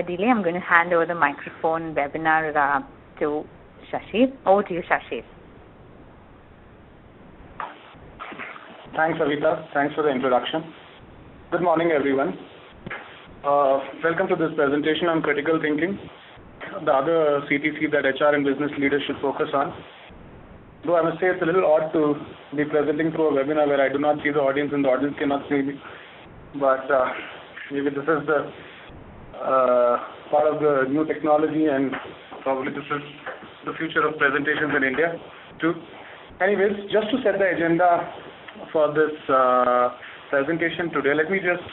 further delay, I'm going to hand over the microphone webinar to Shashir. Over to you, Shashir. Thanks, Avita. Thanks for the introduction. Good morning, everyone. Welcome to this presentation on critical thinking, the other CTC that HR and business leaders should focus on. Though I must say it's a little odd to be presenting through a webinar where I do not see the audience and the audience cannot see me. But maybe this is the part of the new technology, and probably this is the future of presentations in India too. Anyways, just to set the agenda for this presentation today, let me just...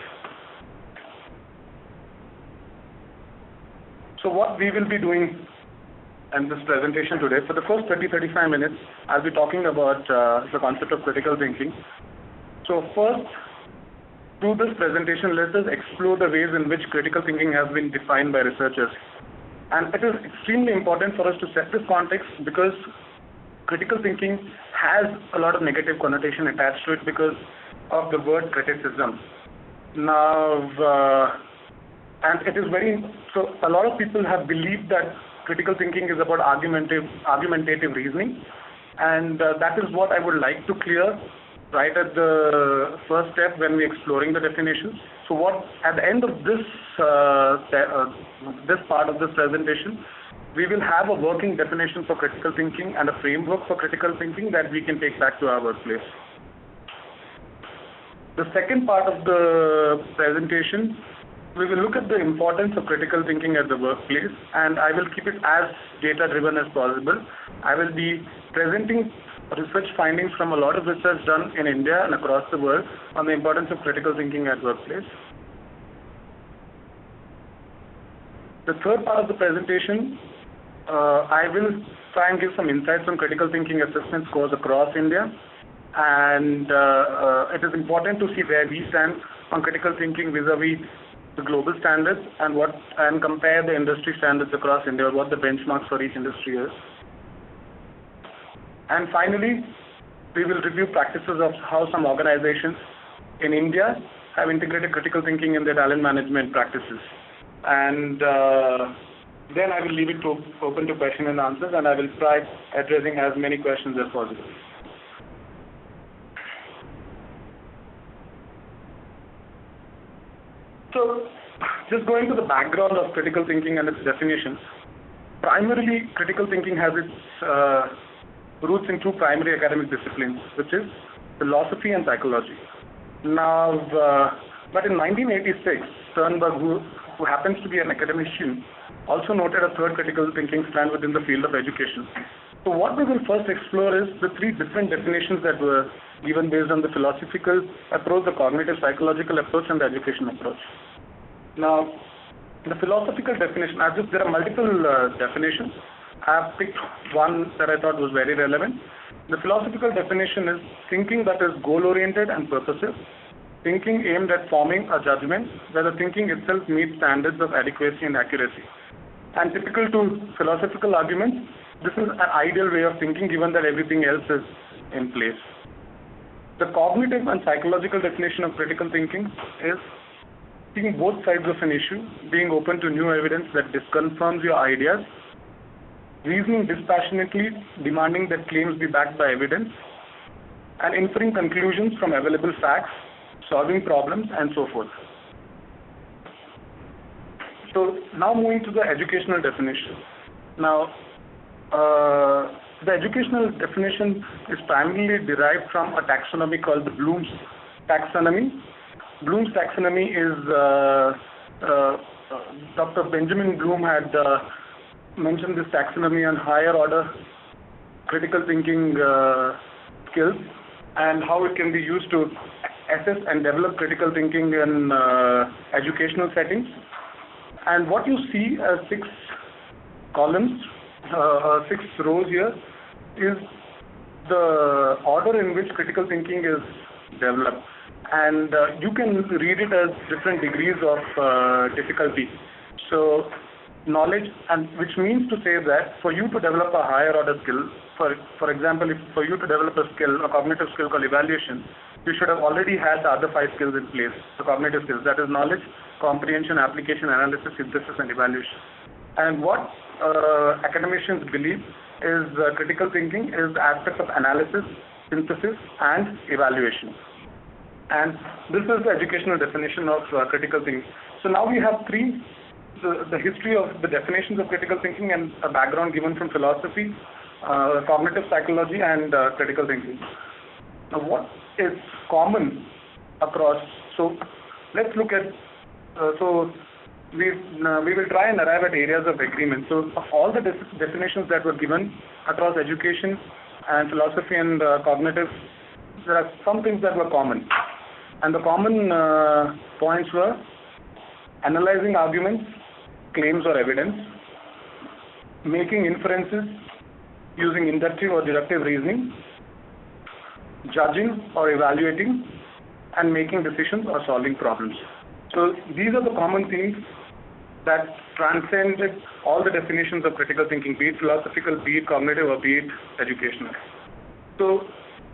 So what we will be doing in this presentation today, for the first 30-35 minutes, I'll be talking about the concept of critical thinking. So first, through this presentation, let us explore the ways in which critical thinking has been defined by researchers. And it is extremely important for us to set this context because critical thinking has a lot of negative connotation attached to it because of the word criticism. Now, and it is so a lot of people have believed that critical thinking is about argumentative reasoning, and that is what I would like to clear right at the first step when we're exploring the definitions. So what, at the end of this this part of this presentation, we will have a working definition for critical thinking and a framework for critical thinking that we can take back to our workplace. The second part of the presentation, we will look at the importance of critical thinking at the workplace, and I will keep it as data-driven as possible. I will be presenting research findings from a lot of research done in India and across the world on the importance of critical thinking at workplace. The third part of the presentation, I will try and give some insights on critical thinking assessment scores across India, and it is important to see where we stand on critical thinking vis-a-vis the global standards and compare the industry standards across India, what the benchmarks for each industry is. And finally, we will review practices of how some organizations in India have integrated critical thinking in their talent management practices. And then I will leave it open to question and answers, and I will try addressing as many questions as possible. So, just going to the background of critical thinking and its definitions. Primarily, critical thinking has its roots in two primary academic disciplines, which is philosophy and psychology. Now, but in 1986, Sternberg, who happens to be an academician, also noted a third critical thinking strand within the field of education. So what we will first explore is the three different definitions that were given based on the philosophical approach, the cognitive psychological approach, and the education approach. Now, the philosophical definition, there are multiple definitions. I have picked one that I thought was very relevant. The philosophical definition is thinking that is goal-oriented and purposive, thinking aimed at forming a judgment where the thinking itself meets standards of adequacy and accuracy. And typical to philosophical arguments, this is an ideal way of thinking given that everything else is in place. The cognitive and psychological definition of critical thinking is seeing both sides of an issue, being open to new evidence that disconfirms your ideas, reasoning dispassionately, demanding that claims be backed by evidence, and inferring conclusions from available facts, solving problems, and so forth. So now moving to the educational definition. Now, the educational definition is primarily derived from a taxonomy called the Bloom's taxonomy. Bloom's taxonomy is, Dr. Benjamin Bloom had mentioned this taxonomy on higher order critical thinking skills and how it can be used to assess and develop critical thinking in educational settings. And what you see as 6 columns, 6 rows here, is the order in which critical thinking is developed. And you can read it as different degrees of difficulty. So knowledge, and which means to say that for you to develop a higher order skill, for example, if for you to develop a skill, a cognitive skill called evaluation, you should have already had the other 5 skills in place, the cognitive skills, that is knowledge, comprehension, application, analysis, synthesis, and evaluation. And what academicians believe is critical thinking is the aspect of analysis, synthesis, and evaluation. And this is the educational definition of critical thinking. So now we have the history of the definitions of critical thinking and a background given from philosophy, cognitive psychology, and critical thinking. Now, what is common across? So let's look at. We will try and arrive at areas of agreement. So of all the definitions that were given across education and philosophy and cognitive, there are some things that were common. And the common points were analyzing arguments, claims or evidence, making inferences using inductive or deductive reasoning, judging or evaluating, and making decisions or solving problems. So these are the common themes that transcended all the definitions of critical thinking, be it philosophical, be it cognitive, or be it educational. So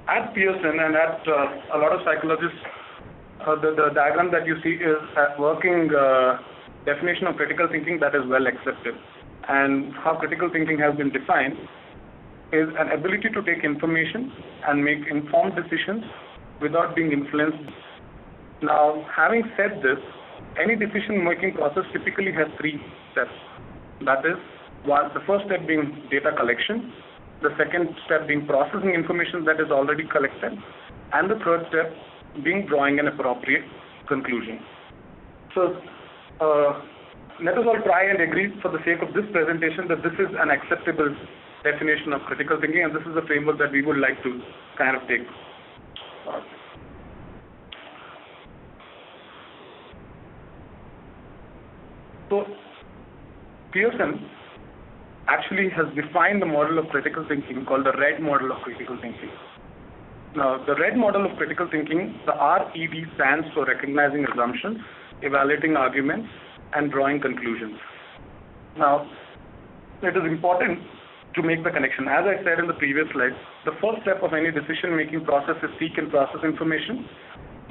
at Pearson and at a lot of psychologists, the diagram that you see is a working definition of critical thinking that is well accepted. And how critical thinking has been defined is an ability to take information and make informed decisions without being influenced. Now, having said this, any decision-making process typically has 3 steps. That is, the first step being data collection, the second step being processing information that is already collected, and the third step being drawing an appropriate conclusion. So, let us all try and agree for the sake of this presentation that this is an acceptable definition of critical thinking, and this is the framework that we would like to kind of take. So, Pearson actually has defined the model of critical thinking called the RED model of critical thinking. Now, the RED model of critical thinking, the RED stands for recognizing assumptions, evaluating arguments, and drawing conclusions. Now, it is important to make the connection. As I said in the previous slide, the first step of any decision-making process is seek and process information.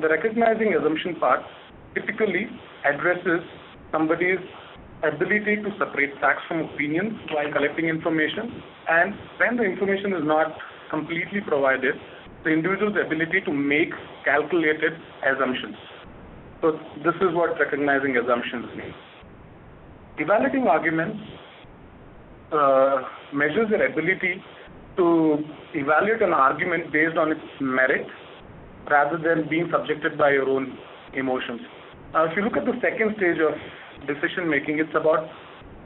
The recognizing assumption part typically addresses somebody's ability to separate facts from opinions while collecting information, and when the information is not completely provided, the individual's ability to make calculated assumptions. So this is what recognizing assumptions mean. Evaluating arguments measures your ability to evaluate an argument based on its merit rather than being subjected by your own emotions. Now, if you look at the second stage of decision making, it's about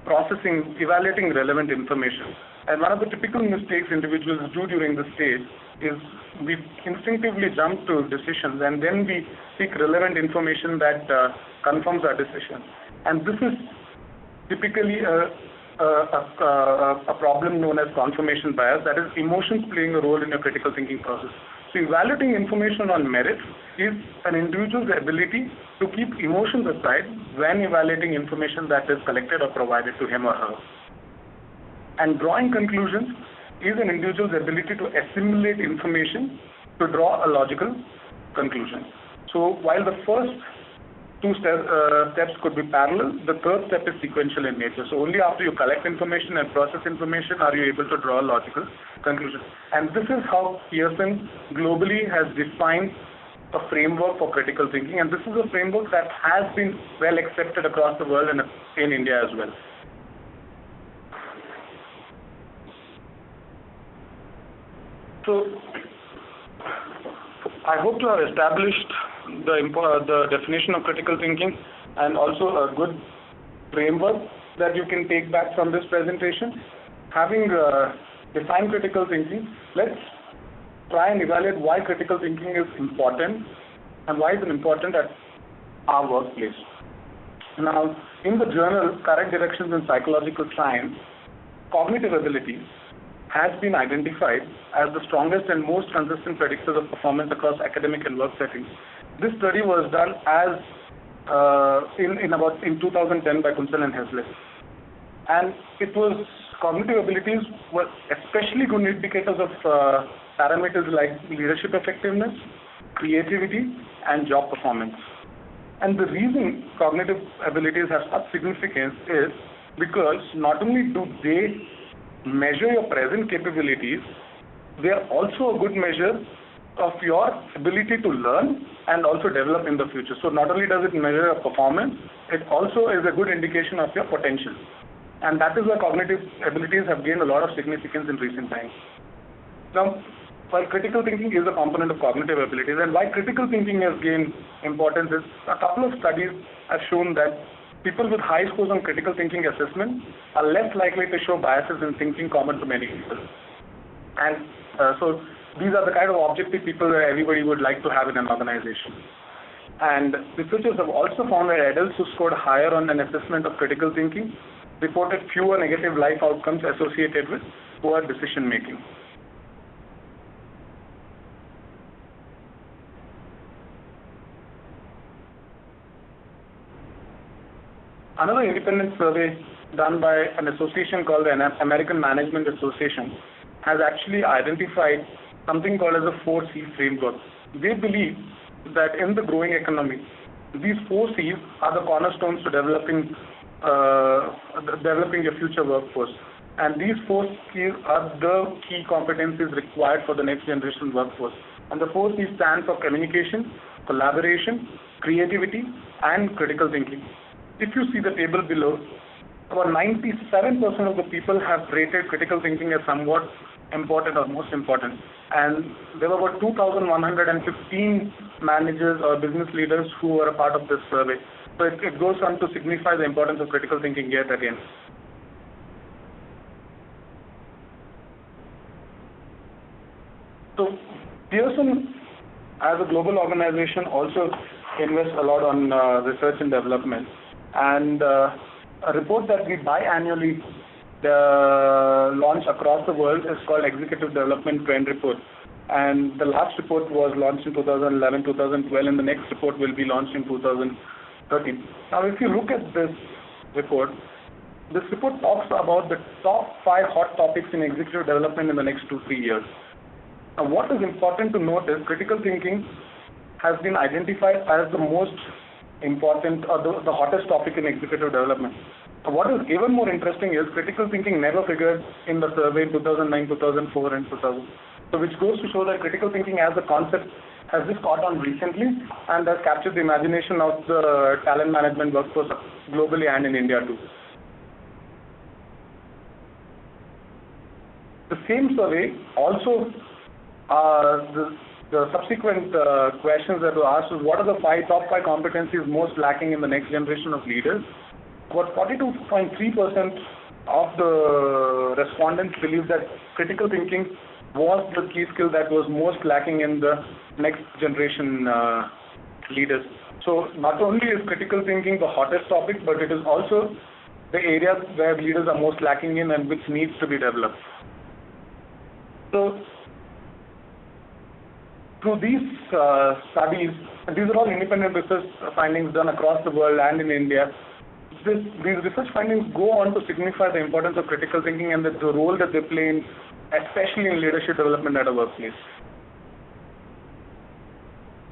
evaluating relevant information. And one of the typical mistakes individuals do during this stage is we instinctively jump to decisions and then we seek relevant information that confirms our decision. And this is typically a problem known as confirmation bias, that is emotions playing a role in your critical thinking process. So evaluating information on merit is an individual's ability to keep emotions aside when evaluating information that is collected or provided to him or her. And drawing conclusions is an individual's ability to assimilate information to draw a logical conclusion. So while the first 2 steps could be parallel, the third step is sequential in nature. So only after you collect information and process information are you able to draw a logical conclusion. And this is how Pearson globally has defined a framework for critical thinking, and this is a framework that has been well accepted across the world and in India as well. So I hope to have established the definition of critical thinking and also a good framework that you can take back from this presentation. Having defined critical thinking, let's try and evaluate why critical thinking is important and why is it important at our workplace. Now, in the journal Correct Directions in Psychological Science, cognitive abilities has been identified as the strongest and most consistent predictors of performance across academic and work settings. This study was done in 2010 by Kunsel and Hessler. And cognitive abilities were especially good indicators of parameters like leadership effectiveness, creativity, and job performance. And the reason cognitive abilities have such significance is because not only do they measure your present capabilities, they are also a good measure of your ability to learn and also develop in the future. So not only does it measure your performance, it also is a good indication of your potential. And that is why cognitive abilities have gained a lot of significance in recent times. Now, while critical thinking is a component of cognitive abilities, and why critical thinking has gained importance is a couple of studies have shown that people with high scores on critical thinking assessment are less likely to show biases in thinking common to many people. And so these are the kind of objective people that everybody would like to have in an organization. And researchers have also found that adults who scored higher on an assessment of critical thinking reported fewer negative life outcomes associated with poor decision making. Another independent survey done by an association called the American Management Association has actually identified something called as a 4C framework. They believe that in the growing economy, these 4 C's are the cornerstones to developing your future workforce. And these 4 C's are the key competencies required for the next generation workforce. And the 4 C's stand for communication, collaboration, creativity, and critical thinking. If you see the table below, about 97% of the people have rated critical thinking as somewhat important or most important. And there were about 2,115 managers or business leaders who were a part of this survey. So it goes on to signify the importance of critical thinking yet again. So Pearson, as a global organization, also invests a lot on research and development. And a report that we biannually launch across the world is called Executive Development Trend Report. And the last report was launched in 2011, 2012, and the next report will be launched in 2013. Now, if you look at this report talks about the top 5 hot topics in executive development in the next 2-3 years. Now, what is important to note is critical thinking has been identified as the most important or the hottest topic in executive development. What is even more interesting is critical thinking never figured in the survey in 2009, 2004, and 2000. So which goes to show that critical thinking as a concept has just caught on recently and has captured the imagination of the talent management workforce globally and in India too. The same survey also, the subsequent questions that were asked was what are the top 5 competencies most lacking in the next generation of leaders? About 42.3% of the respondents believe that critical thinking was the key skill that was most lacking in the next generation leaders. So not only is critical thinking the hottest topic, but it is also the areas where leaders are most lacking in and which needs to be developed. So through these studies, and these are all independent research findings done across the world and in India, these research findings go on to signify the importance of critical thinking and the role that they play in, especially in leadership development at a workplace.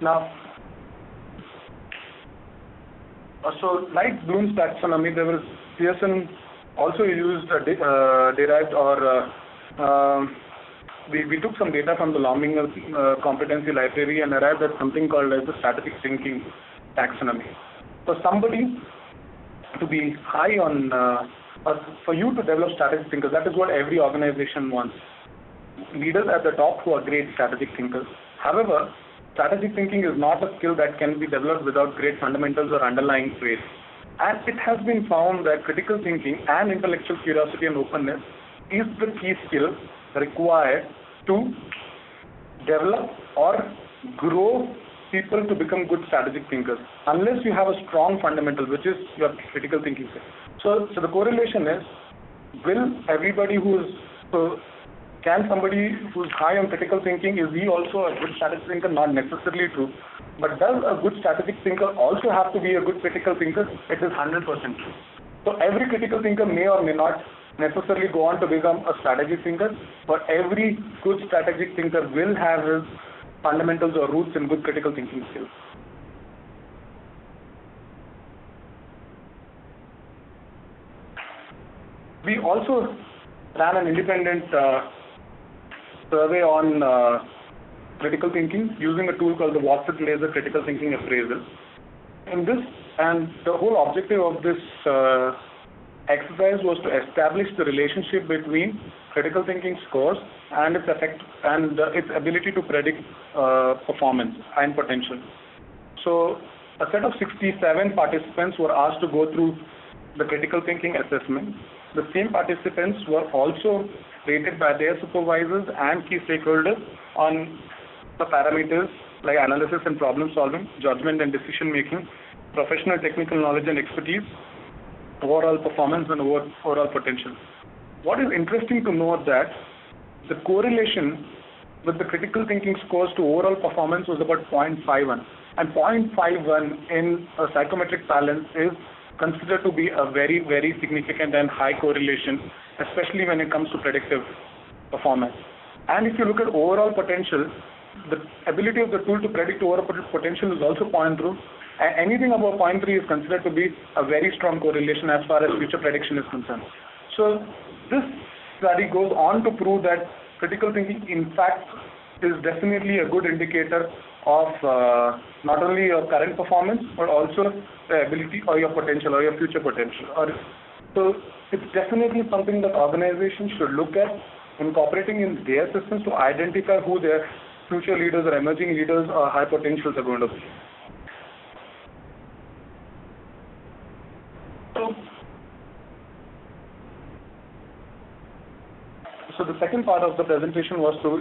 Now, so like Bloom's taxonomy, there was Pearson also used derived or we took some data from the Lominger Competency Library and arrived at something called as the strategic thinking taxonomy. For somebody to be high on, or for you to develop strategic thinkers, that is what every organization wants. Leaders at the top who are great strategic thinkers. However, strategic thinking is not a skill that can be developed without great fundamentals or underlying traits. And it has been found that critical thinking and intellectual curiosity and openness is the key skill required to develop or grow people to become good strategic thinkers, unless you have a strong fundamental, which is your critical thinking skill. So the correlation is, can somebody who's high on critical thinking, is he also a good strategic thinker? Not necessarily true. But does a good strategic thinker also have to be a good critical thinker? It is 100% true. So every critical thinker may or may not necessarily go on to become a strategic thinker, but every good strategic thinker will have his fundamentals or roots in good critical thinking skills. We also ran an independent survey on critical thinking using a tool called the Watson Laser Critical Thinking Appraisal. In this, and the whole objective of this exercise was to establish the relationship between critical thinking scores and its effect and its ability to predict performance and potential. So a set of 67 participants were asked to go through the critical thinking assessment. The same participants were also rated by their supervisors and key stakeholders on the parameters like analysis and problem solving, judgment and decision making, professional technical knowledge and expertise, overall performance and overall potential. What is interesting to note that the correlation with the critical thinking scores to overall performance was about 0.51, and 0.51 in a psychometric balance is considered to be a very, very significant and high correlation, especially when it comes to predictive performance. And if you look at overall potential, the ability of the tool to predict overall potential is also 0.2. Anything above 0.3 is considered to be a very strong correlation as far as future prediction is concerned. So this study goes on to prove that critical thinking, in fact, is definitely a good indicator of not only your current performance, but also the ability or your potential or your future potential. So it's definitely something that organizations should look at incorporating in their systems to identify who their future leaders or emerging leaders or high potentials are going to be. So the second part of the presentation was to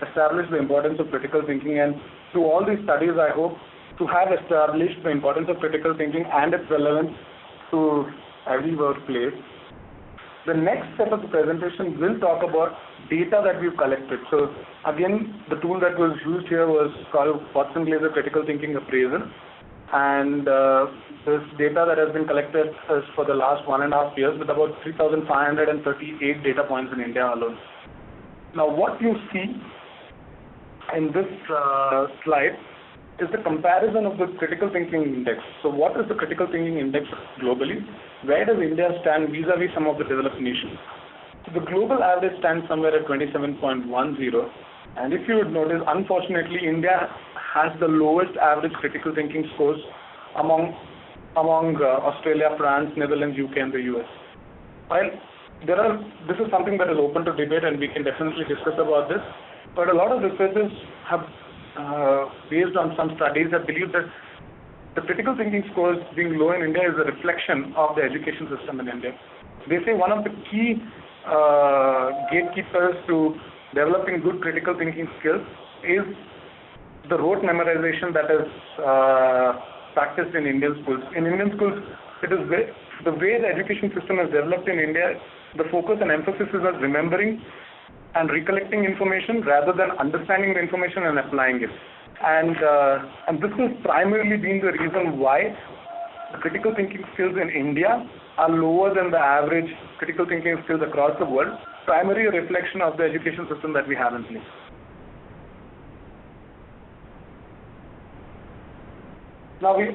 establish the importance of critical thinking, and through all these studies I hope to have established the importance of critical thinking and its relevance to every workplace. The next set of the presentation will talk about data that we've collected. So again, the tool that was used here was called Watson Laser Critical Thinking Appraisal, and this data that has been collected is for the last 1.5 years with about 3,538 data points in India alone. Now what you see in this slide is the comparison of the critical thinking index. So what is the critical thinking index globally? Where does India stand vis-a-vis some of the developed nations? So the global average stands somewhere at 27.10, and if you would notice, unfortunately, India has the lowest average critical thinking scores among Australia, France, Netherlands, UK, and the US. While this is something that is open to debate, and we can definitely discuss about this, but a lot of researchers have, based on some studies, have believed that the critical thinking scores being low in India is a reflection of the education system in India. They say one of the key gatekeepers to developing good critical thinking skills is the rote memorization that is practiced in Indian schools. In Indian schools, it is the way the education system is developed in India, the focus and emphasis is on remembering and recollecting information rather than understanding the information and applying it. And this has primarily been the reason why the critical thinking skills in India are lower than the average critical thinking skills across the world, primarily a reflection of the education system that we have in place. Now we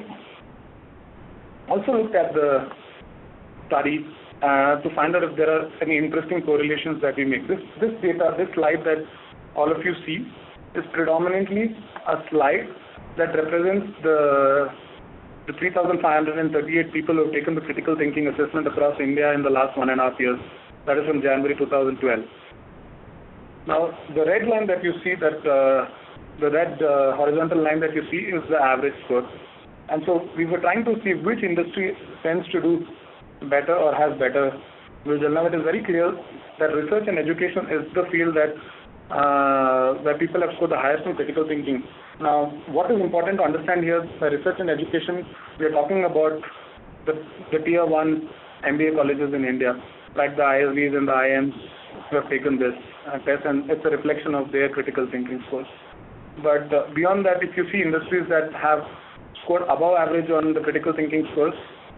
also looked at the study to find out if there are any interesting correlations that we make. This slide that all of you see is predominantly a slide that represents the 3,538 people who have taken the critical thinking assessment across India in the last 1.5 years. That is from January 2012. Now, the red line that you see, the red horizontal line that you see is the average score. And so we were trying to see which industry tends to do better or has better results. Now, it is very clear that research and education is the field that where people have scored the highest in critical thinking. Now, what is important to understand here, by research and education, we are talking about the tier 1 MBA colleges in India, like the ISVs and the IMs who have taken this test, and it's a reflection of their critical thinking scores. But beyond that, if you see industries that have scored above average on the critical thinking scores,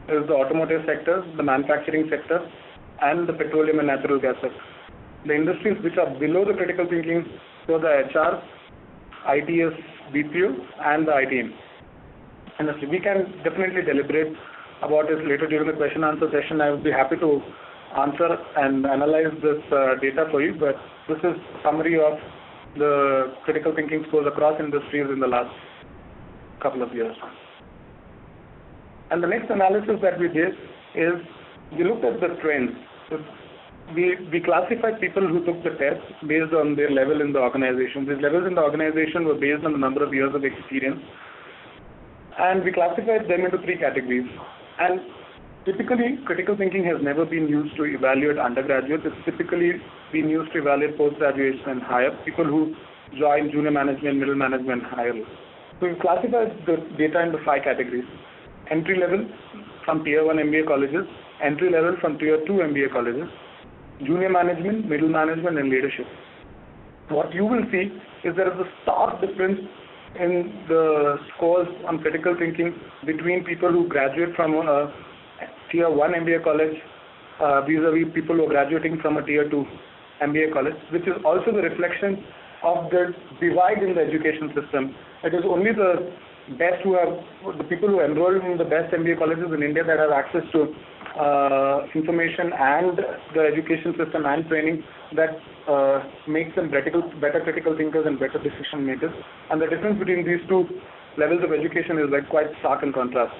is the automotive sector, the manufacturing sector, and the petroleum and natural gas sector. The industries which are below the critical thinking, so the HR, ITS, BPO, and the ITM. And we can definitely deliberate about this later during the question answer session. I would be happy to answer and analyze this data for you, but this is summary of the critical thinking scores across industries in the last couple of years. And the next analysis that we did is we looked at the trends. So we classified people who took the test based on their level in the organization. These levels in the organization were based on the number of years of experience. And we classified them into 3 categories. And typically, critical thinking has never been used to evaluate undergraduates. It's typically been used to evaluate postgraduates and higher, people who join junior management, middle management, higher. So we classified the data into 5 categories. Entry level from Tier 1 MBA colleges, entry level from Tier 2 MBA colleges, junior management, middle management, and leadership. What you will see is there is a stark difference in the scores on critical thinking between people who graduate from a Tier 1 MBA college vis-a-vis people who are graduating from a Tier 2 MBA college, which is also the reflection of the divide in the education system. It is only the best the people who enroll in the best MBA colleges in India that have access to information and the education system and training that makes them better critical thinkers and better decision makers. And the difference between these 2 levels of education is like quite stark in contrast.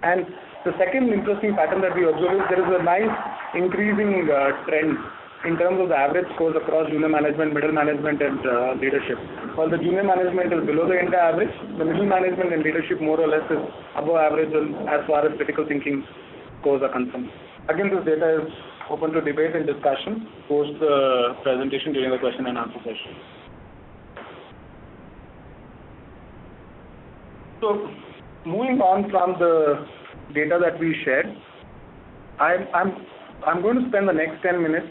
And the second interesting pattern that we observe is there is a nice increasing trend in terms of the average scores across junior management, middle management, and leadership. While the junior management is below the India average, the middle management and leadership more or less is above average as far as critical thinking scores are concerned. Again, this data is open to debate and discussion post the presentation during the question and answer session. So, moving on from the data that we shared, I'm going to spend the next 10 minutes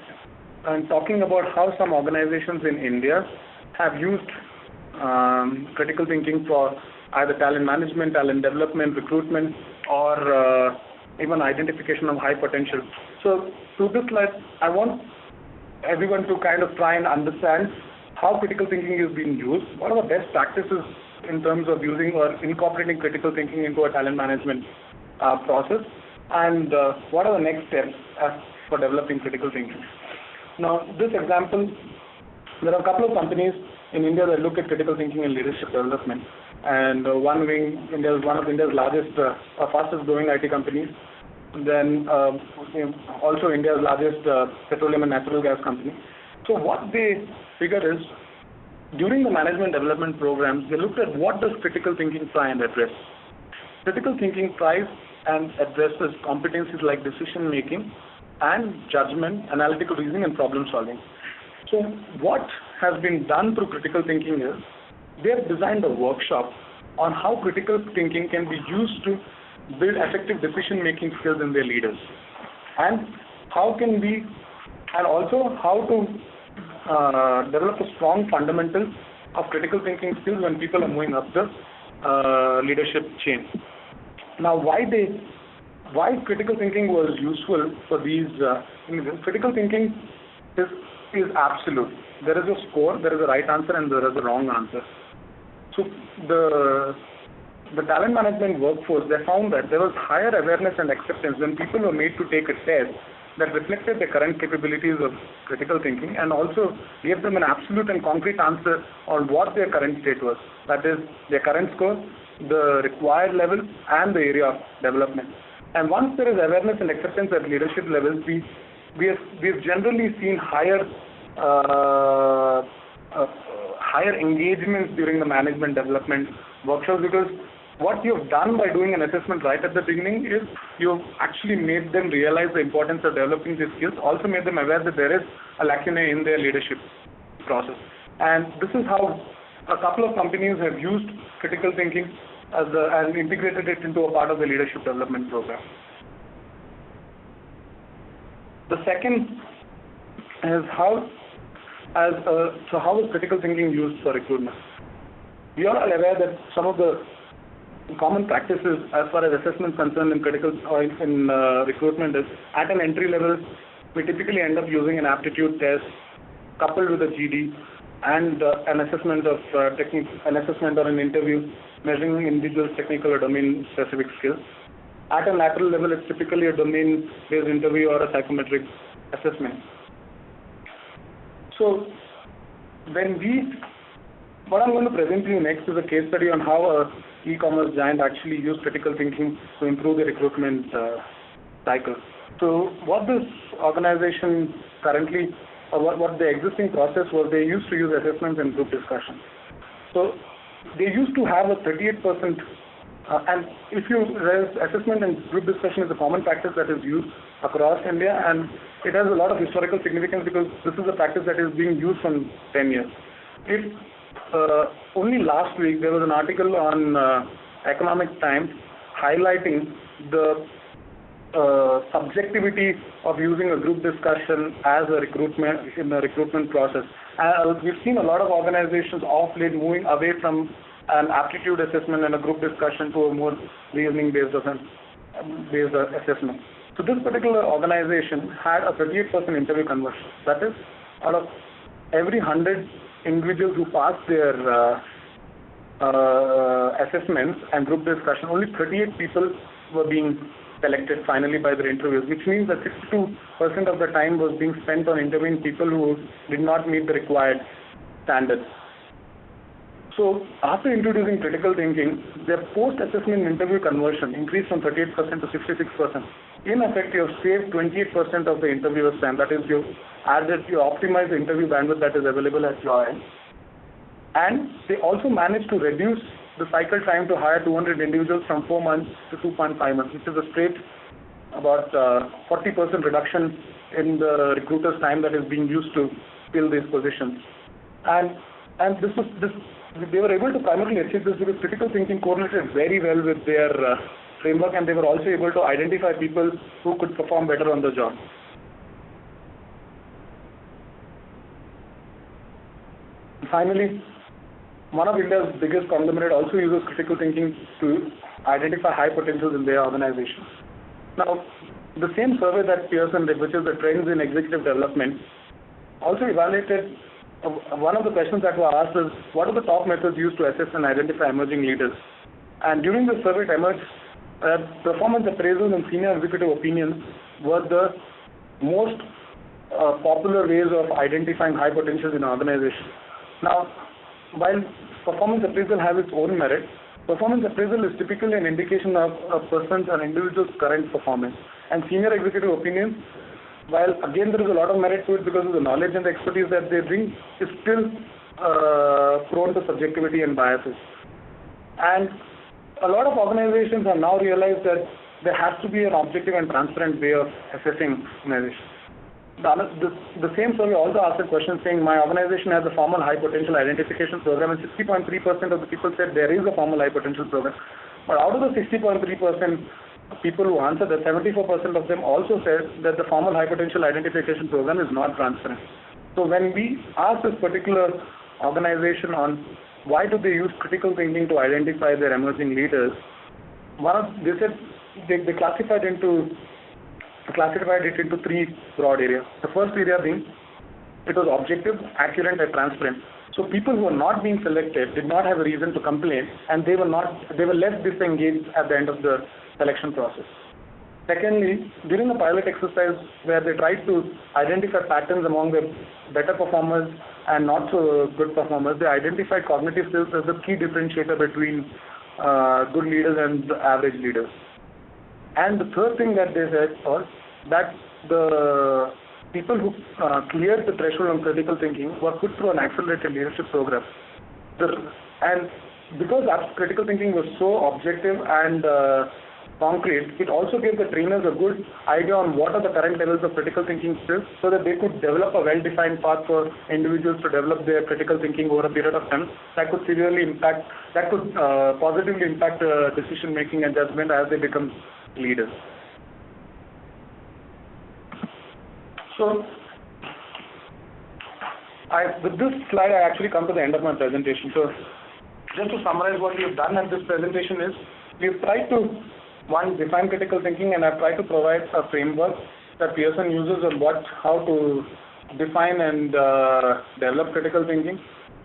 talking about how some organizations in India have used critical thinking for either talent management, talent development, recruitment, or even identification of high potential. So through this slide, I want everyone to kind of try and understand how critical thinking is being used, what are the best practices in terms of using or incorporating critical thinking into a talent management process, and what are the next steps for developing critical thinking. Now, this example, there are a couple of companies in India that look at critical thinking and leadership development. And one of India's largest, fastest growing IT companies. Then also India's largest petroleum and natural gas company. So what they figured is, during the management development programs, they looked at what does critical thinking try and address. Critical thinking tries and addresses competencies like decision making and judgment, analytical reasoning, and problem solving. So what has been done through critical thinking is they have designed a workshop on how critical thinking can be used to build effective decision making skills in their leaders, and how to develop a strong fundamentals of critical thinking skills when people are moving up the leadership chain. Now, why critical thinking was useful for these? Critical thinking is absolute. There is a score, there is a right answer, and there is a wrong answer. So the talent management workforce, they found that there was higher awareness and acceptance when people were made to take a test that reflected their current capabilities of critical thinking, and also gave them an absolute and concrete answer on what their current state was. That is, their current score, the required level, and the area of development. And once there is awareness and acceptance at leadership levels, we've generally seen higher engagements during the management development workshops, because what you've done by doing an assessment right at the beginning is you've actually made them realize the importance of developing these skills, also made them aware that there is a lacuna in their leadership process. And this is how a couple of companies have used critical thinking and integrated it into a part of the leadership development program. The second is how is critical thinking used for recruitment? We are all aware that some of the common practices as far as assessment is concerned in recruitment is, at an entry level, we typically end up using an aptitude test coupled with a GD and an assessment or an interview measuring individuals' technical or domain specific skills. At a lateral level, it's typically a domain-based interview or a psychometric assessment. So what I'm going to present to you next is a case study on how a e-commerce giant actually used critical thinking to improve the recruitment cycle. So what this organization currently, or what the existing process was, they used to use assessments and group discussion. So they used to have a 38%, and if you realize, assessment and group discussion is a common practice that is used across India, and it has a lot of historical significance because this is a practice that is being used for 10 years. Only last week there was an article on Economic Times highlighting the subjectivity of using a group discussion as a recruitment process. We've seen a lot of organizations of late moving away from an aptitude assessment and a group discussion to a more reasoning-based assessment. So this particular organization had a 38% interview conversion. That is, out of every 100 individuals who passed their assessments and group discussion, only 38 people were being selected finally by their interviews, which means that 62% of the time was being spent on interviewing people who did not meet the required standards. So after introducing critical thinking, their post-assessment interview conversion increased from 38% to 66%. In effect, you have saved 28% of the interviewer's time. That is, you optimize the interview bandwidth that is available at your end. And they also managed to reduce the cycle time to hire 200 individuals from 4 months to 2.5 months, which is a straight about 40% reduction in the recruiter's time that is being used to fill these positions. And they were able to primarily achieve this because critical thinking correlated very well with their framework, and they were also able to identify people who could perform better on the job. Finally, one of India's biggest conglomerate also uses critical thinking to identify high potentials in their organization. Now, the same survey that Pearson did, which is the trends in executive development, also evaluated. One of the questions that were asked is, what are the top methods used to assess and identify emerging leaders? And during the survey, it emerged performance appraisals and senior executive opinions were the most popular ways of identifying high potentials in an organization. Now, while performance appraisal has its own merit, performance appraisal is typically an indication of a person's or individual's current performance. And senior executive opinions, while again there is a lot of merit to it because of the knowledge and the expertise that they bring, is still prone to subjectivity and biases. And a lot of organizations have now realized that there has to be an objective and transparent way of assessing organizations. The same survey also asked a question saying, my organization has a formal high potential identification program, and 60.3% of the people said there is a formal high potential program. But out of the 60.3% people who answered that, 74% of them also said that the formal high potential identification program is not transparent. So when we asked this particular organization on why do they use critical thinking to identify their emerging leaders, they said they classified it into three broad areas. The first area being it was objective, accurate, and transparent. So people who were not being selected did not have a reason to complain, and they were less disengaged at the end of the selection process. Secondly, during the pilot exercise where they tried to identify patterns among the better performers and not so good performers, they identified cognitive skills as the key differentiator between good leaders and average leaders. And the third thing that they said was that the people who cleared the threshold on critical thinking were put through an accelerated leadership program. And because critical thinking was so objective and concrete, it also gave the trainers a good idea on what are the current levels of critical thinking skills so that they could develop a well-defined path for individuals to develop their critical thinking over a period of time that could positively impact decision making and judgment as they become leaders. So, with this slide, I actually come to the end of my presentation. So, just to summarize what we have done at this presentation is, we've tried to, one, define critical thinking, and I've tried to provide a framework that Pearson uses on how to define and develop critical thinking.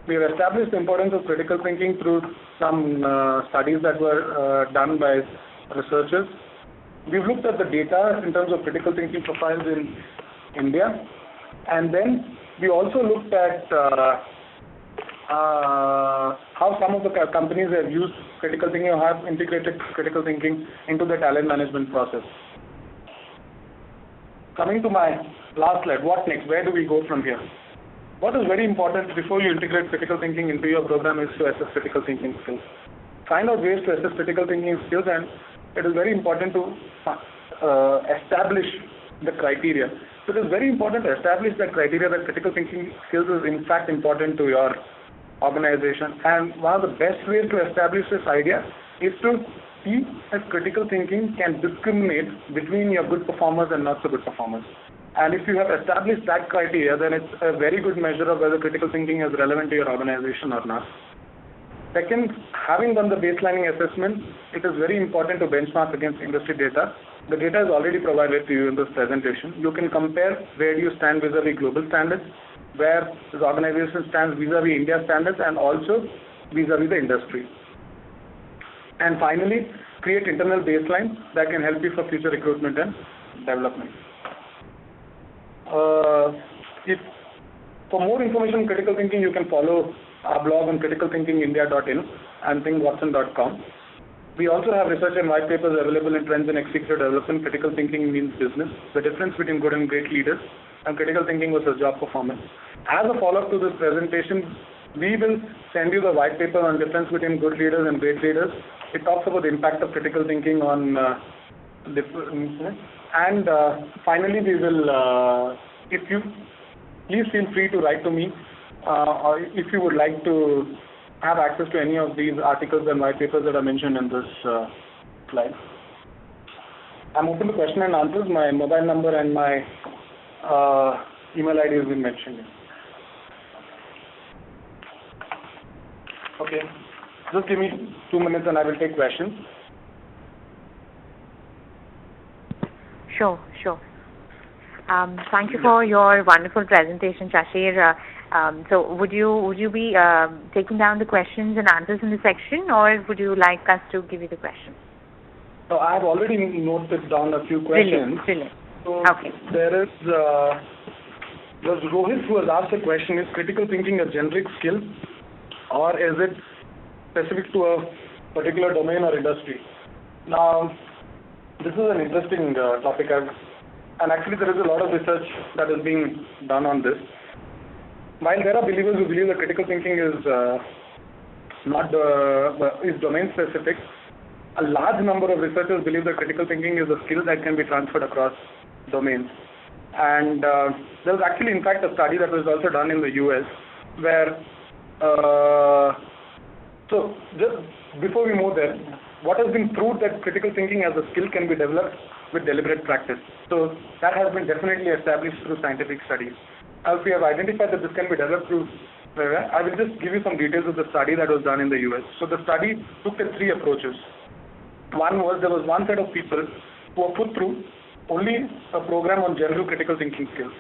We have established the importance of critical thinking through some studies that were done by researchers. We've looked at the data in terms of critical thinking profiles in India, and then we also looked at how some of the companies have used critical thinking or have integrated critical thinking into the talent management process. Coming to my last slide, what next? Where do we go from here? What is very important before you integrate critical thinking into your program is to assess critical thinking skills. Find out ways to assess critical thinking skills, and it is very important to establish the criteria. So it is very important to establish that criteria that critical thinking skills is in fact important to your organization. And one of the best ways to establish this idea is to see if critical thinking can discriminate between your good performers and not so good performers. And if you have established that criteria, then it's a very good measure of whether critical thinking is relevant to your organization or not. Second, having done the baselining assessment, it is very important to benchmark against industry data. The data is already provided to you in this presentation. You can compare where you stand vis-a-vis global standards, where this organization stands vis-a-vis India standards, and also vis-a-vis the industry. And finally, create internal baselines that can help you for future recruitment and development. For more information on critical thinking, you can follow our blog on criticalthinkingindia.in and thinkwatson.com. We also have research and white papers available in Trends in Executive Development, Critical Thinking Means Business, the difference between good and great leaders, and critical thinking versus job performance. As a follow-up to this presentation, we will send you the white paper on difference between good leaders and great leaders. It talks about the impact of critical thinking on and finally, we will, please feel free to write to me, or if you would like to have access to any of these articles and white papers that are mentioned in this slide. I'm open to question and answers. My mobile number and my email ID has been mentioned. Okay, just give me 2 minutes and I will take questions. Sure. Thank you for your wonderful presentation, Shashir. So would you be taking down the questions and answers in the section, or would you like us to give you the questions? So I have already noted down a few questions. Brilliant. So okay. There is Rohit who has asked a question: is critical thinking a generic skill, or is it specific to a particular domain or industry? Now, this is an interesting topic, and actually there is a lot of research that is being done on this. While there are believers who believe that critical thinking is is domain specific, a large number of researchers believe that critical thinking is a skill that can be transferred across domains. And there was actually, in fact, a study that was also done in the US where, so just before we move there, what has been proved that critical thinking as a skill can be developed with deliberate practice. So that has been definitely established through scientific studies. As we have identified that this can be developed through, I will just give you some details of the study that was done in the US. So the study looked at 3 approaches. One was, there was one set of people who were put through only a program on general critical thinking skills.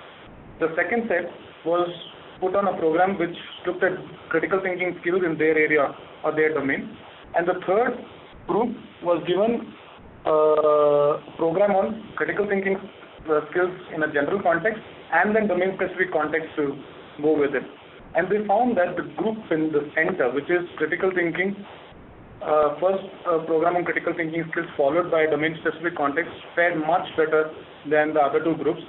The second set was put on a program which looked at critical thinking skills in their area or their domain. And the third group was given a program on critical thinking skills in a general context and then domain-specific context to go with it. And they found that the group in the center, which is critical thinking, first program on critical thinking skills followed by domain-specific context, fared much better than the other 2 groups.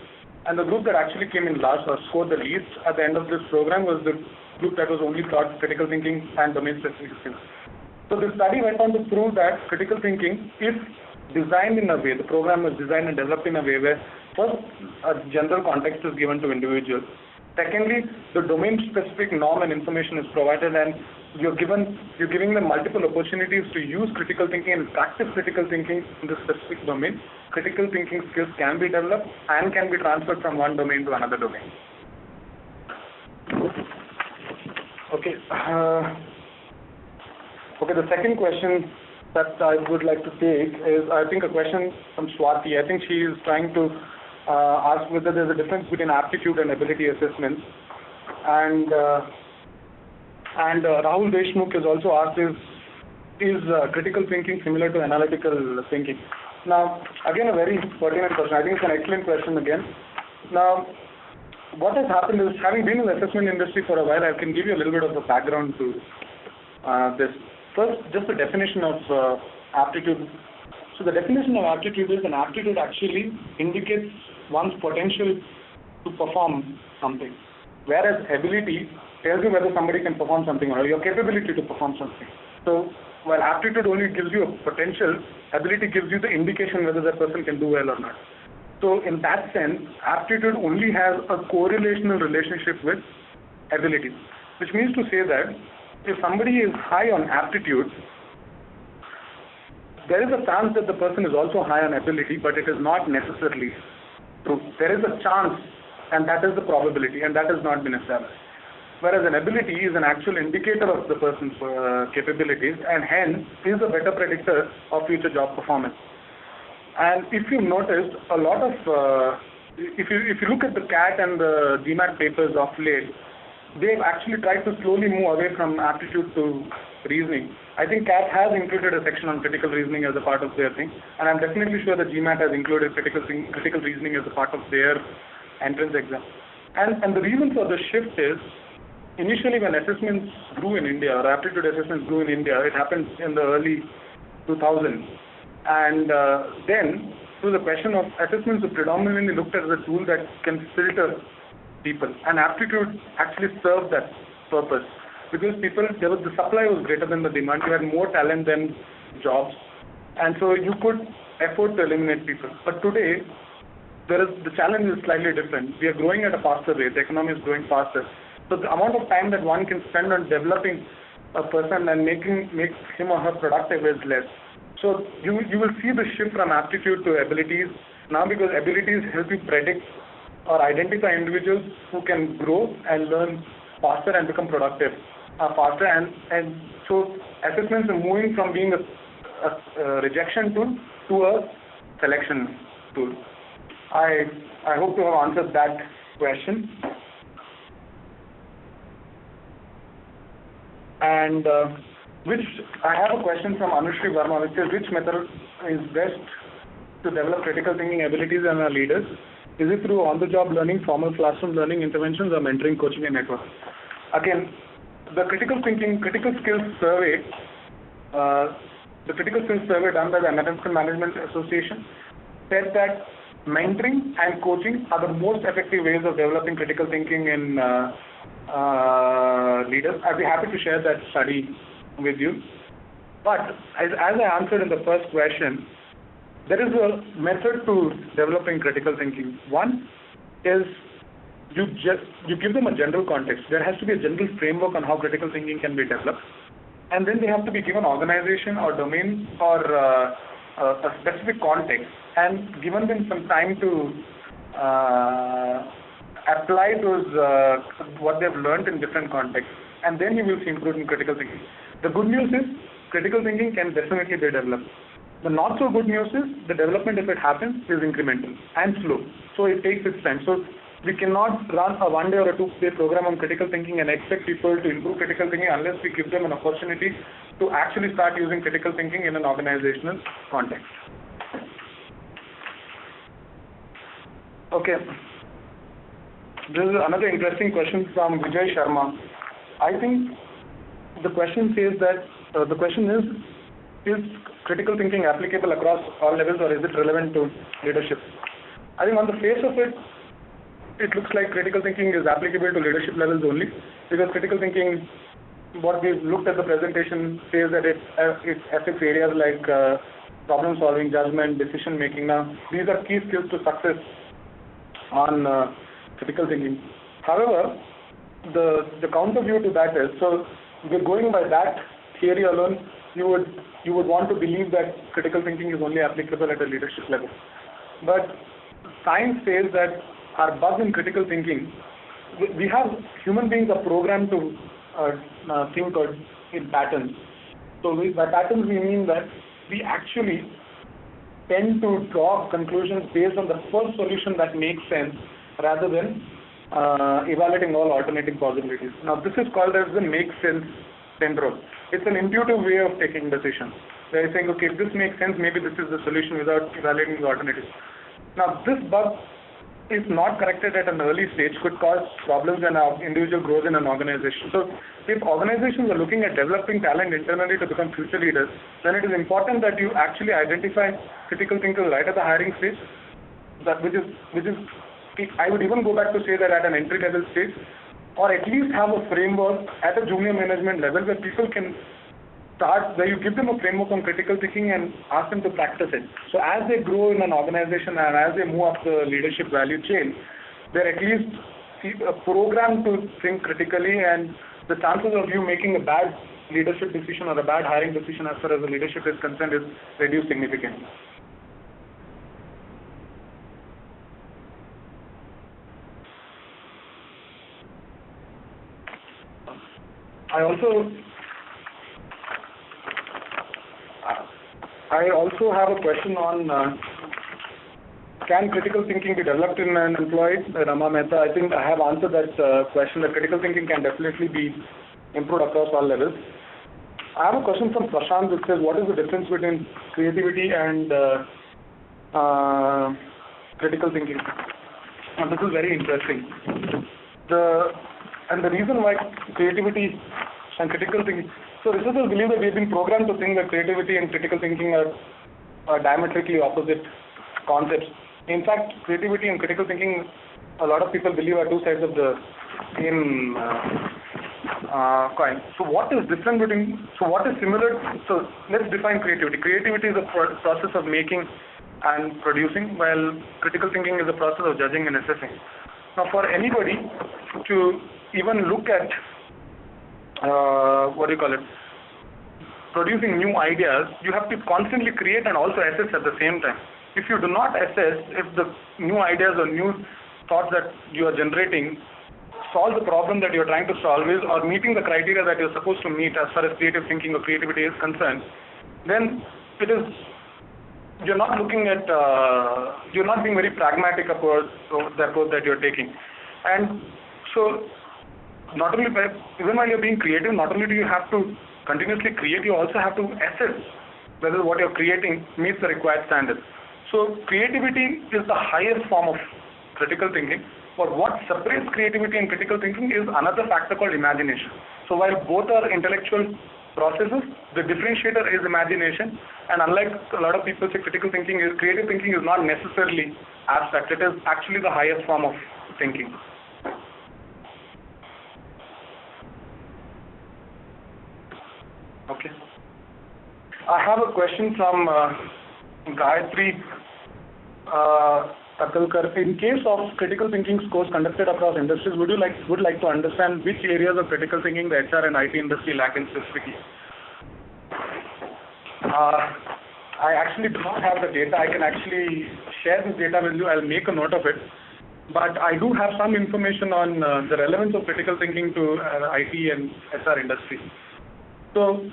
And the group that actually came in last or scored the least at the end of this program was the group that was only taught critical thinking and domain-specific skills. So the study went on to prove that critical thinking, if designed in a way, the program was designed and developed in a way where first a general context is given to individuals. Secondly, the domain-specific norm and information is provided, and you're giving them multiple opportunities to use critical thinking and practice critical thinking in this specific domain. Critical thinking skills can be developed and can be transferred from one domain to another domain. Okay. The second question that I would like to take is, I think, a question from Swati. I think she is trying to ask whether there's a difference between aptitude and ability assessments. And Rahul Deshmukh has also asked, is critical thinking similar to analytical thinking? Now, again, a very pertinent question. I think it's an excellent question again. Now, what has happened is, having been in the assessment industry for a while, I can give you a little bit of a background to this. First, just the definition of aptitude. So the definition of aptitude is an aptitude actually indicates one's potential to perform something, whereas ability tells you whether somebody can perform something or your capability to perform something. So while aptitude only gives you a potential, ability gives you the indication whether that person can do well or not. So in that sense, aptitude only has a correlational relationship with ability, which means to say that if somebody is high on aptitude, there is a chance that the person is also high on ability, but it is not necessarily true. There is a chance, and that is the probability, and that has not been established. Whereas an ability is an actual indicator of the person's capabilities, and hence is a better predictor of future job performance. And if you noticed, a lot of, if you look at the CAT and the GMAT papers of late, they've actually tried to slowly move away from aptitude to reasoning. I think CAT has included a section on critical reasoning as a part of their thing, and I'm definitely sure that GMAT has included critical reasoning as a part of their entrance exam. And the reason for the shift is, initially when assessments grew in India, or aptitude assessments grew in India, it happened in the early 2000s. And then, through the question of assessments were predominantly looked at as a tool that can filter people, and aptitude actually served that purpose, because the supply was greater than the demand. You had more talent than jobs, and so you could afford to eliminate people. But today, the challenge is slightly different. We are growing at a faster rate. The economy is growing faster, so the amount of time that one can spend on developing a person and make him or her productive is less. So you will see the shift from aptitude to abilities now, because abilities help you predict or identify individuals who can grow and learn faster and become productive faster, and so assessments are moving from being a rejection tool to a selection tool. I hope to have answered that question. And I have a question from Anushri Verma, which says, which method is best to develop critical thinking abilities in our leaders? Is it through on-the-job learning, formal classroom learning interventions, or mentoring, coaching, and network? Again, the critical skills survey done by the American Management Association said that mentoring and coaching are the most effective ways of developing critical thinking in leaders. I'd be happy to share that study with you. But as I answered in the first question, there is a method to developing critical thinking. One is you give them a general context. There has to be a general framework on how critical thinking can be developed, and then they have to be given organization or domain or a specific context, and given them some time to apply those what they've learned in different contexts, and then you will see improvement in critical thinking. The good news is critical thinking can definitely be developed. The not so good news is the development, if it happens, is incremental and slow. So it takes its time. So we cannot run a 1-day or a 2-day program on critical thinking and expect people to improve critical thinking unless we give them an opportunity to actually start using critical thinking in an organizational context. Okay. This is another interesting question from Vijay Sharma. I think the question says that the question is critical thinking applicable across all levels, or is it relevant to leadership? I think on the face of it, it looks like critical thinking is applicable to leadership levels only, because critical thinking, what we've looked at the presentation, says that it affects areas like problem solving, judgment, decision making. Now, these are key skills to success on critical thinking. However, the counter view to that is, so we're going by that theory alone, you would want to believe that critical thinking is only applicable at a leadership level. But science says that our bug in critical thinking, we have, human beings are programmed to think in patterns. So by patterns we mean that we actually tend to draw conclusions based on the first solution that makes sense rather than evaluating all alternating possibilities. Now this is called as the make sense syndrome. It's an intuitive way of taking decisions. They're saying, okay, if this makes sense, maybe this is the solution without evaluating the alternatives. Now, this bug if not corrected at an early stage, could cause problems when an individual grows in an organization. So if organizations are looking at developing talent internally to become future leaders, then it is important that you actually identify critical thinkers right at the hiring stage, which is I would even go back to say that at an entry-level stage, or at least have a framework at a junior management level where people can start, where you give them a framework on critical thinking and ask them to practice it. So as they grow in an organization and as they move up the leadership value chain, they're at least programmed to think critically, and the chances of you making a bad leadership decision or a bad hiring decision as far as the leadership is concerned is reduced significantly. I also have a question on can critical thinking be developed in an employee? Rama Mehta, I think I have answered that question, that critical thinking can definitely be improved across all levels. I have a question from Prashant which says, what is the difference between creativity and critical thinking? And this is very interesting. The reason why creativity and critical thinking, so researchers believe that we've been programmed to think that creativity and critical thinking are diametrically opposite concepts. In fact, creativity and critical thinking, a lot of people believe are two sides of the same coin. So what is different between, so what is similar, so let's define creativity. Creativity is a process of making and producing, while critical thinking is a process of judging and assessing. Now for anybody to even look at producing new ideas, you have to constantly create and also assess at the same time. If you do not assess if the new ideas or new thoughts that you are generating solve the problem that you are trying to solve is, or meeting the criteria that you're supposed to meet as far as creative thinking or creativity is concerned, then it is, you're not looking at, you're not being very pragmatic about the approach that you're taking. And so not only even while you're being creative, not only do you have to continuously create, you also have to assess whether what you're creating meets the required standards. So creativity is the highest form of critical thinking, but what separates creativity and critical thinking is another factor called imagination. So while both are intellectual processes, the differentiator is imagination, and unlike a lot of people say critical thinking is, creative thinking is not necessarily abstract, it is actually the highest form of thinking. Okay. I have a question from Gayatri Takalkar. In case of critical thinking scores conducted across industries, would like to understand which areas of critical thinking the HR and IT industry lack in specifically? I actually do not have the data. I can actually share this data with you. I'll make a note of it. But I do have some information on the relevance of critical thinking to IT and HR industry. So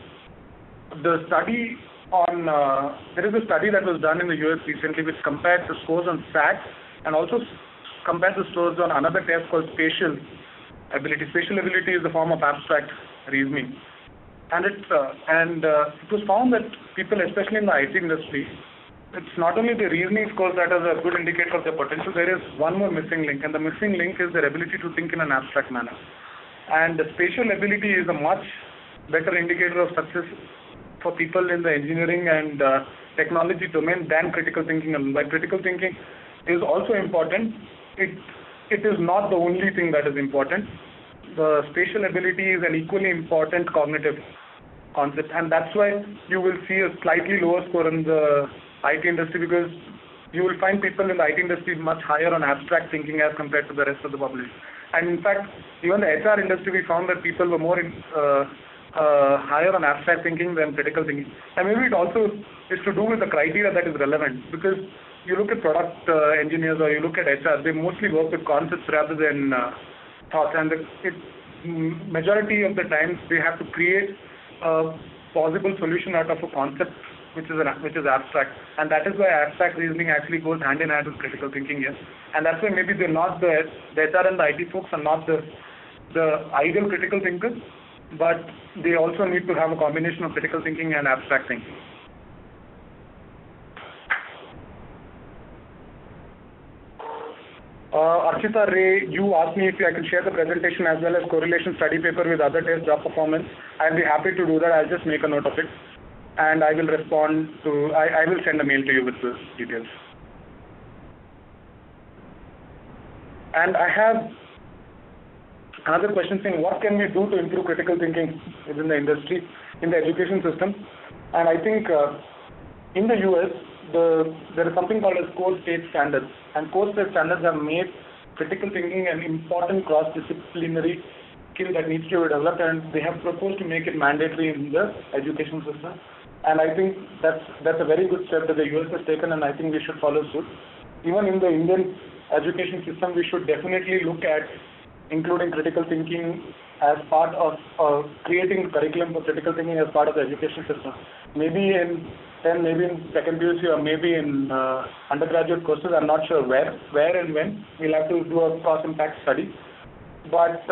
the study on, there is a study that was done in the US recently which compared the scores on SAT and also compared the scores on another test called spatial ability. Spatial ability is a form of abstract reasoning. And it was found that people, especially in the IT industry, it's not only the reasoning scores that are a good indicator of their potential, there is one more missing link, and the missing link is their ability to think in an abstract manner. And the spatial ability is a much better indicator of success for people in the engineering and technology domain than critical thinking. But critical thinking is also important. It is not the only thing that is important. The spatial ability is an equally important cognitive concept, and that's why you will see a slightly lower score in the IT industry, because you will find people in the IT industry much higher on abstract thinking as compared to the rest of the population. And in fact, even the HR industry, we found that people were more higher on abstract thinking than critical thinking. And maybe it also is to do with the criteria that is relevant, because you look at product engineers or you look at HR, they mostly work with concepts rather than thoughts, and majority of the times they have to create a possible solution out of a concept which is abstract, and that is why abstract reasoning actually goes hand in hand with critical thinking, yes. And that's why maybe they're not the HR and the IT folks are not the ideal critical thinkers, but they also need to have a combination of critical thinking and abstract thinking. Archita Ray, you asked me if I can share the presentation as well as correlation study paper with other test job performance. I'll be happy to do that. I'll just make a note of it, and I will respond to. I will send a mail to you with the details. And I have another question saying, what can we do to improve critical thinking within the industry, in the education system? And I think in the US, there is something called as core state standards, and core state standards have made critical thinking an important cross-disciplinary skill that needs to be developed, and they have proposed to make it mandatory in the education system. And I think that's a very good step that the US has taken, and I think we should follow suit. Even in the Indian education system, we should definitely look at including critical thinking as part of creating curriculum for critical thinking as part of the education system. Maybe in 10, maybe in second PUC, or maybe in undergraduate courses. I'm not sure where and when. We'll have to do a cost impact study. But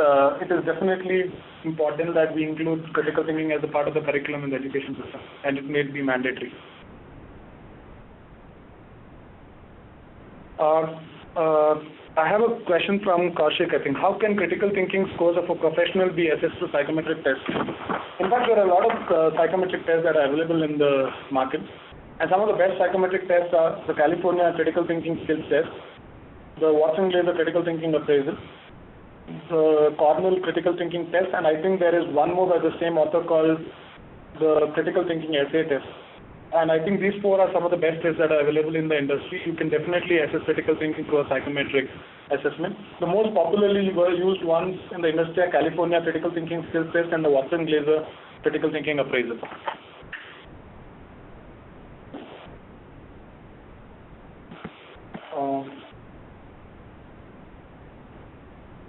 it is definitely important that we include critical thinking as a part of the curriculum in the education system, and it may be mandatory. I have a question from Kaushik, I think. How can critical thinking scores of a professional be assessed through psychometric tests? In fact, there are a lot of psychometric tests that are available in the market. And some of the best psychometric tests are the California Critical Thinking Skills Test, the Watson-Glaser Critical Thinking Appraisal, the Cornell Critical Thinking Test, and I think there is one more by the same author called the Critical Thinking Essay Test. And I think these four are some of the best tests that are available in the industry. You can definitely assess critical thinking through a psychometric assessment. The most popularly used ones in the industry are California Critical Thinking Skills Test and the Watson-Glaser Critical Thinking Appraisal.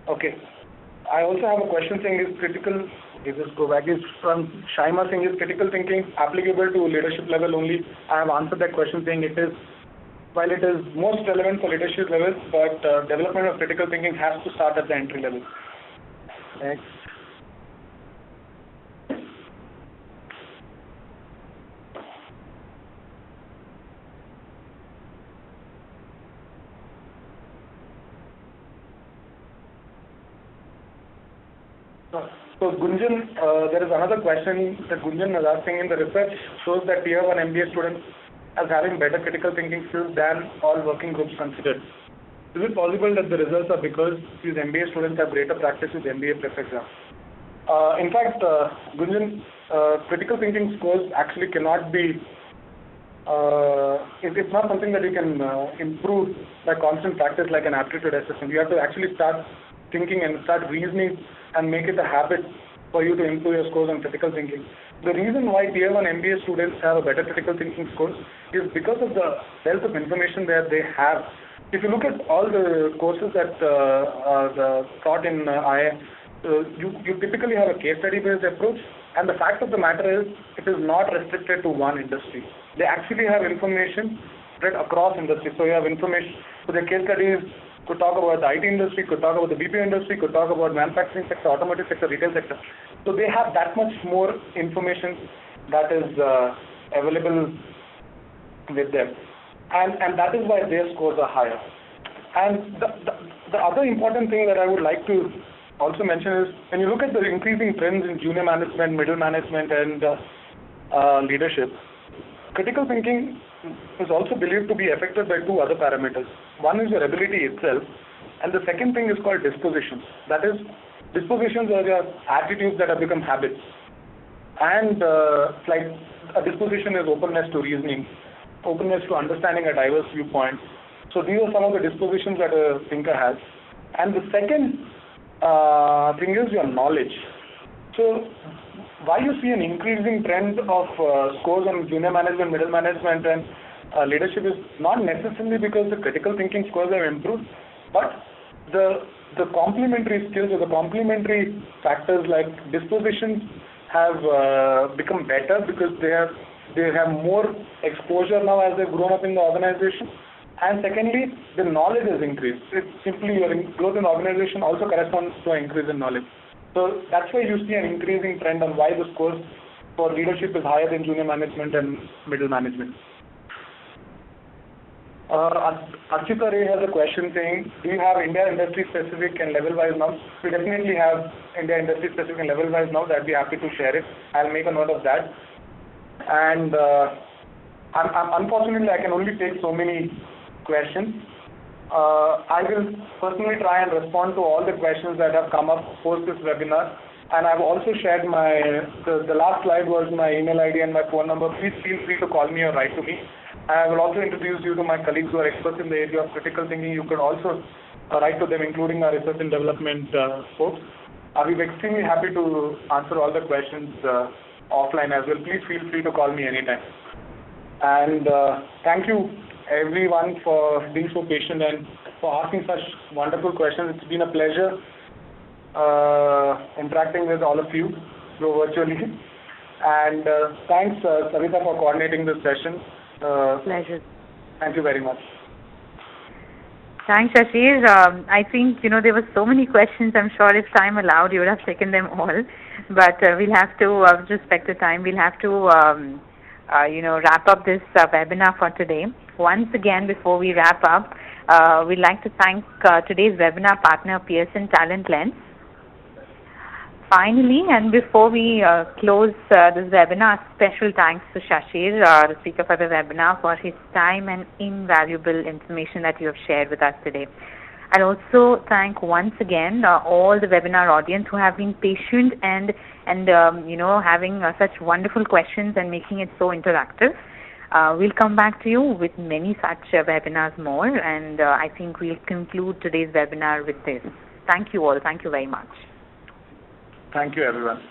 Okay. I also have a question saying, is from Shaima saying, is critical thinking applicable to leadership level only? I have answered that question saying while it is most relevant for leadership levels, but development of critical thinking has to start at the entry level. Next. So Gunjan, there is another question that Gunjan is asking. In the research shows that Tier 1 MBA students as having better critical thinking skills than all working groups considered. Is it possible that the results are because these MBA students have greater practice with MBA prep exam? In fact, Gunjan, critical thinking scores actually cannot be, it's not something that you can improve by constant practice like an aptitude assessment. You have to actually start thinking and start reasoning and make it a habit for you to improve your scores on critical thinking. The reason why Tier 1 MBA students have a better critical thinking scores is because of the wealth of information that they have. If you look at all the courses that are taught in IIM, you typically have a case study based approach, and the fact of the matter is it is not restricted to one industry. They actually have information spread across industries. So you have information, so the case studies could talk about the IT industry, could talk about the BPO industry, could talk about manufacturing sector, automotive sector, retail sector. So they have that much more information that is available with them. And that is why their scores are higher. And the other important thing that I would like to also mention is, when you look at the increasing trends in junior management, middle management, and leadership, critical thinking is also believed to be affected by two other parameters. One is your ability itself, and the second thing is called dispositions. That is, dispositions are your attitudes that have become habits. And like a disposition is openness to reasoning, openness to understanding a diverse viewpoint. So these are some of the dispositions that a thinker has. And the second thing is your knowledge. So why you see an increasing trend of scores on junior management, middle management, and leadership is not necessarily because the critical thinking scores have improved, but the complementary skills or the complementary factors like dispositions have become better because they have more exposure now as they've grown up in the organization. And secondly, the knowledge has increased. It's simply your growth in the organization also corresponds to an increase in knowledge. So that's why you see an increasing trend on why the scores for leadership is higher than junior management and middle management. Archita Ray has a question saying, do you have India industry specific and level wise now? We definitely have India industry specific and level wise now. I'd be happy to share it. I'll make a note of that. And unfortunately, I can only take so many questions. I will personally try and respond to all the questions that have come up post this webinar. And I've also shared the last slide was my email ID and my phone number. Please feel free to call me or write to me. I will also introduce you to my colleagues who are experts in the area of critical thinking. You could also write to them, including our research and development folks. We'll be extremely happy to answer all the questions offline as well. Please feel free to call me anytime. And thank you everyone for being so patient and for asking such wonderful questions. It's been a pleasure interacting with all of you virtually. And thanks, Savita, for coordinating this session. Pleasure. Thank you very much. Thanks, Shashir. I think, there were so many questions. I'm sure if time allowed, you would have taken them all. But we'll have to, with respect to time, we'll have to, wrap up this webinar for today. Once again, before we wrap up, we'd like to thank today's webinar partner, Pearson Talent Lens. Finally, and before we close this webinar, special thanks to Shashir, the speaker for the webinar, for his time and invaluable information that you have shared with us today. I'll also thank once again all the webinar audience who have been patient and having such wonderful questions and making it so interactive. We'll come back to you with many such webinars more, and I think we'll conclude today's webinar with this. Thank you all. Thank you very much. Thank you, everyone.